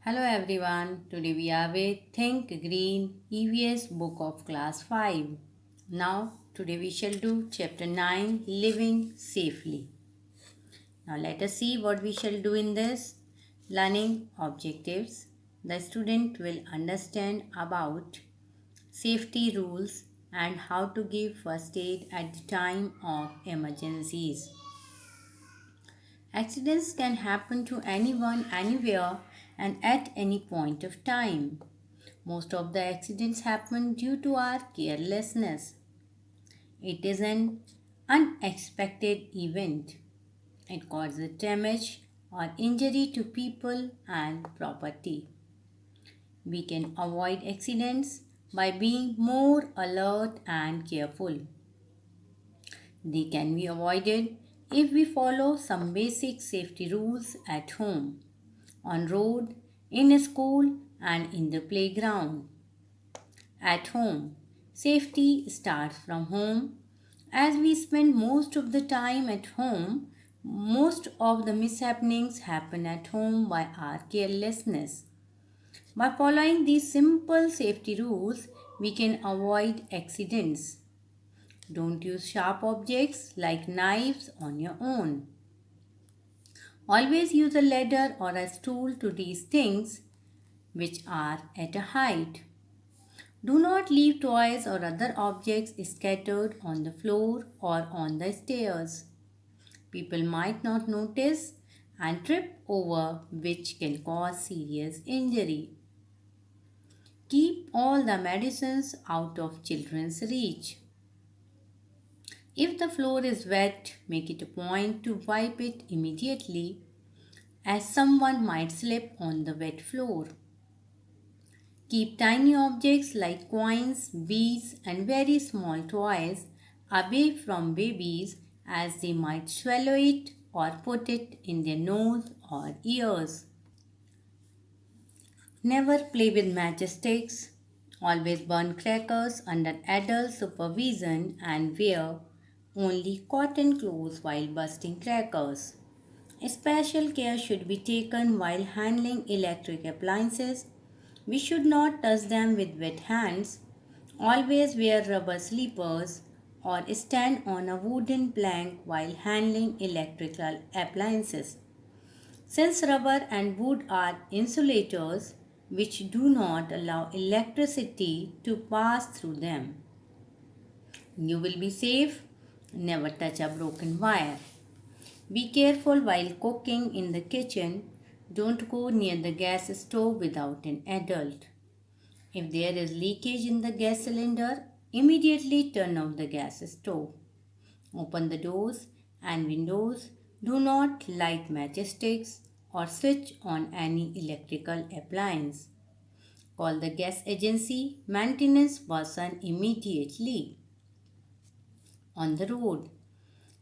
Hello everyone. Today we are with Think Green EVS book of class 5. Today we shall do chapter 9 Living Safely. Now let us see what we shall do in this. Learning objectives. The student will understand about safety rules and how to give first aid at the time of emergencies. Accidents can happen to anyone, anywhere, and at any point of time. Most of the accidents happen due to our carelessness. It is an unexpected event. It causes damage or injury to people and property. We can avoid accidents by being more alert and careful. They can be avoided if we follow some basic safety rules at home, on road, in school and in the playground. At home, safety starts from home. As we spend most of the time at home, most of the mishappenings happen at home by our carelessness. By following these simple safety rules, we can avoid accidents. Don't use sharp objects like knives on your own. Always use a ladder or a stool to reach things which are at a height. Do not leave toys or other objects scattered on the floor or on the stairs. People might not notice and trip over, which can cause serious injury. Keep all the medicines out of children's reach. If the floor is wet, make it a point to wipe it immediately, as someone might slip on the wet floor. Keep tiny objects like coins, beads, and very small toys away from babies, as they might swallow it or put it in their nose or ears. Never play with matchsticks. Always burn crackers under adult supervision and wear only cotton clothes while busting crackers. Special care should be taken while handling electric appliances. We should not touch them with wet hands. Always wear rubber slippers or stand on a wooden plank while handling electrical appliances. Since rubber and wood are insulators which do not allow electricity to pass through them, you will be safe. Never touch a broken wire. Be careful while cooking in the kitchen. Don't go near the gas stove without an adult. If there is leakage in the gas cylinder, immediately turn off the gas stove. Open the doors and windows. Do not light matchsticks or switch on any electrical appliance. Call the gas agency maintenance person immediately. On the road,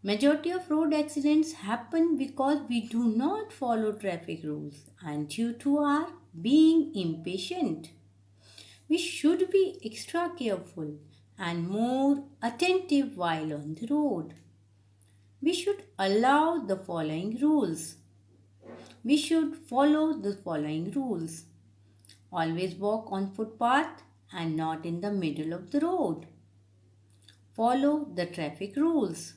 majority of road accidents happen because we do not follow traffic rules and due to our being impatient. We should be extra careful and more attentive while on the road. We should allow the following rules. We should follow the following rules. Always walk on footpath and not in the middle of the road. Follow the traffic rules.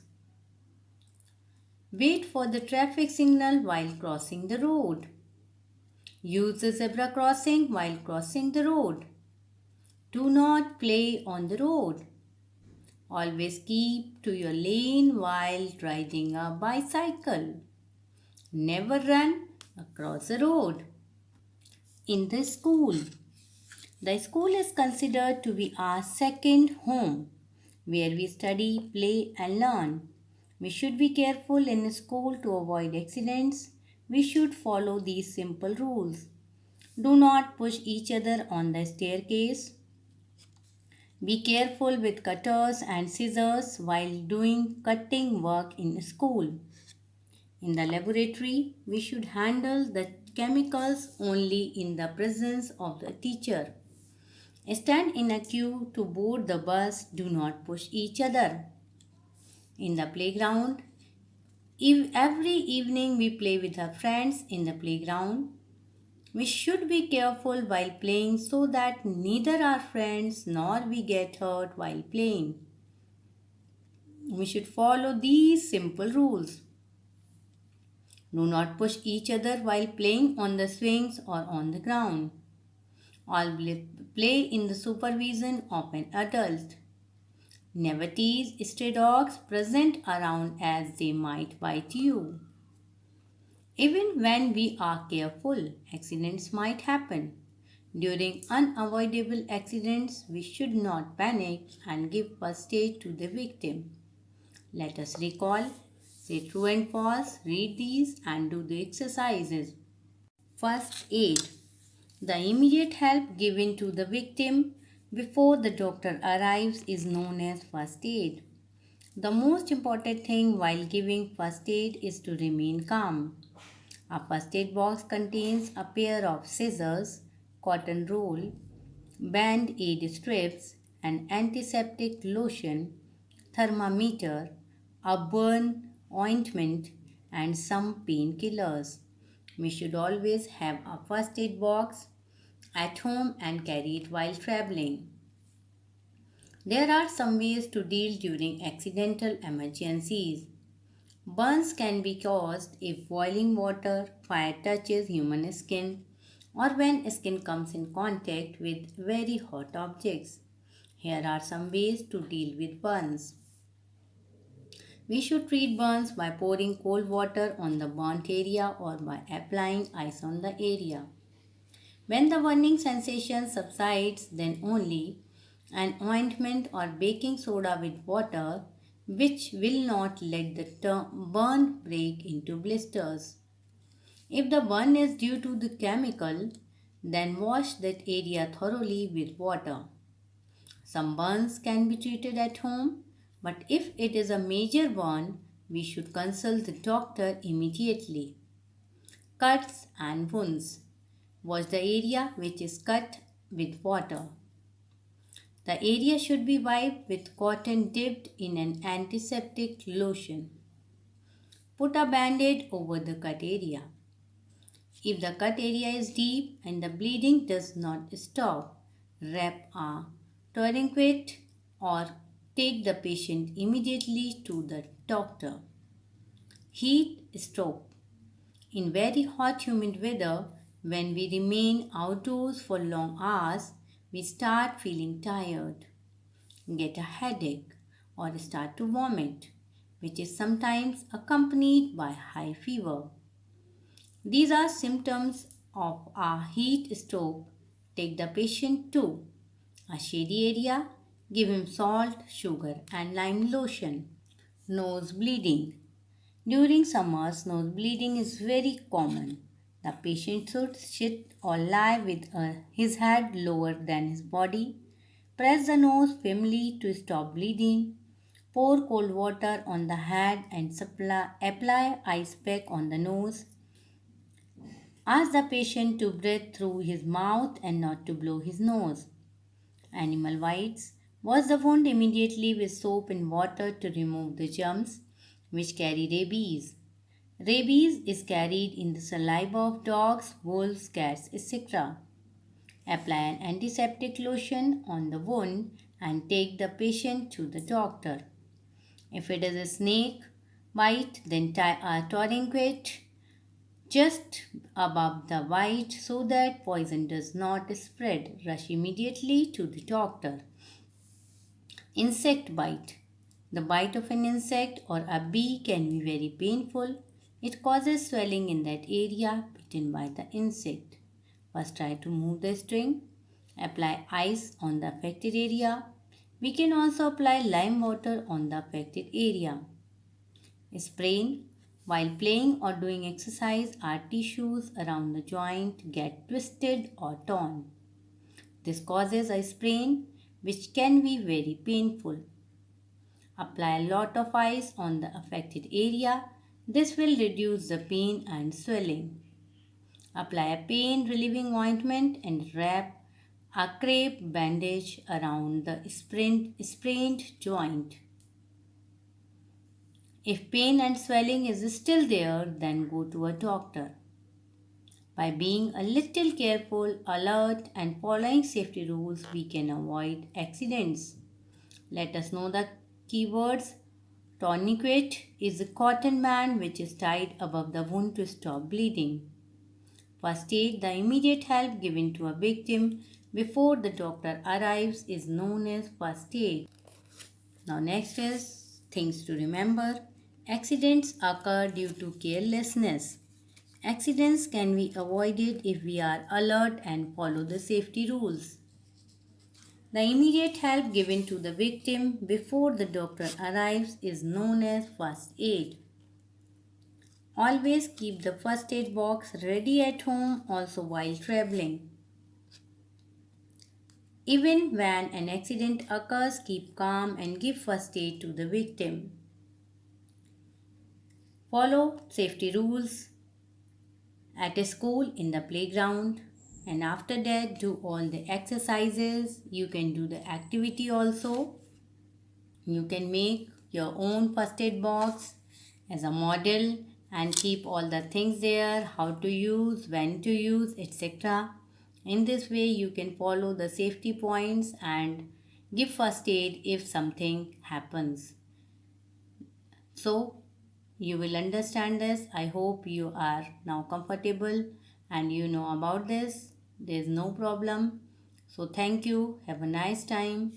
Wait for the traffic signal while crossing the road. Use the zebra crossing while crossing the road. Do not play on the road. Always keep to your lane while riding a bicycle. Never run across the road. In the school is considered to be our second home, where we study, play, and learn. We should be careful in school to avoid accidents. We should follow these simple rules. Do not push each other on the staircase. Be careful with cutters and scissors while doing cutting work in school. In the laboratory, we should handle the chemicals only in the presence of the teacher. Stand in a queue to board the bus. Do not push each other. In the playground, if every evening we play with our friends in the playground. We should be careful while playing so that neither our friends nor we get hurt while playing. We should follow these simple rules. Do not push each other while playing on the swings or on the ground. Play in the supervision of an adult. Never tease stray dogs present around as they might bite you. Even when we are careful, accidents might happen. During unavoidable accidents, we should not panic and give first aid to the victim. Let us recall, say true and false, read these and do the exercises. First aid. The immediate help given to the victim before the doctor arrives is known as first aid. The most important thing while giving first aid is to remain calm. A first aid box contains a pair of scissors, cotton roll, band aid strips, an antiseptic lotion, thermometer, a burn ointment, and some painkillers. We should always have a first aid box at home and carry it while traveling. There are some ways to deal during accidental emergencies. Burns can be caused if boiling water, fire touches human skin, or when skin comes in contact with very hot objects. Here are some ways to deal with burns. We should treat burns by pouring cold water on the burnt area or by applying ice on the area. When the burning sensation subsides, then only an ointment or baking soda with water, which will not let the burn break into blisters. If the burn is due to the chemical, then wash that area thoroughly with water. Some burns can be treated at home, but if it is a major burn, we should consult the doctor immediately. Cuts and wounds. Wash the area which is cut with water. The area should be wiped with cotton dipped in an antiseptic lotion. Put a band-aid over the cut area. If the cut area is deep and the bleeding does not stop, wrap a tourniquet or take the patient immediately to the doctor. Heat stroke. In very hot humid weather, when we remain outdoors for long hours, we start feeling tired, get a headache, or start to vomit, which is sometimes accompanied by high fever. These are symptoms of a heat stroke. Take the patient to a shady area, give him salt, sugar, and lime lotion. Nose bleeding. During summers, nose bleeding is very common. The patient should sit or lie with his head lower than his body. Press the nose firmly to stop bleeding. Pour cold water on the head and apply ice pack on the nose. Ask the patient to breathe through his mouth and not to blow his nose. Animal bites. Wash the wound immediately with soap and water to remove the germs which carry rabies. Rabies is carried in the saliva of dogs, wolves, cats, etc. Apply an antiseptic lotion on the wound and take the patient to the doctor. If it is a snake bite, then tie a tourniquet just above the bite so that poison does not spread. Rush immediately to the doctor. Insect bite. The bite of an insect or a bee can be very painful. It causes swelling in that area bitten by the insect. First, try to move the string. Apply ice on the affected area. We can also apply lime water on the affected area. Sprain. While playing or doing exercise, our tissues around the joint get twisted or torn. This causes a sprain which can be very painful. Apply a lot of ice on the affected area. This will reduce the pain and swelling. Apply a pain relieving ointment and wrap a crepe bandage around the sprained joint. If pain and swelling is still there, then go to a doctor. By being a little careful, alert, and following safety rules, we can avoid accidents. Let us know the keywords. Tourniquet is a cotton band which is tied above the wound to stop bleeding. First aid, the immediate help given to a victim before the doctor arrives, is known as first aid. Now, next is things to remember. Accidents occur due to carelessness. Accidents can be avoided if we are alert and follow the safety rules. The immediate help given to the victim before the doctor arrives is known as first aid. Always keep the first aid box ready at home also while traveling. Even when an accident occurs, keep calm and give first aid to the victim. Follow safety rules at a school, in the playground, and after that do all the exercises. You can do the activity also. You can make your own first aid box as a model and keep all the things there, how to use, when to use, etc. In this way, you can follow the safety points and give first aid if something happens. So, you will understand this. I hope you are now comfortable and you know about this. There is no problem. So, thank you. Have a nice time.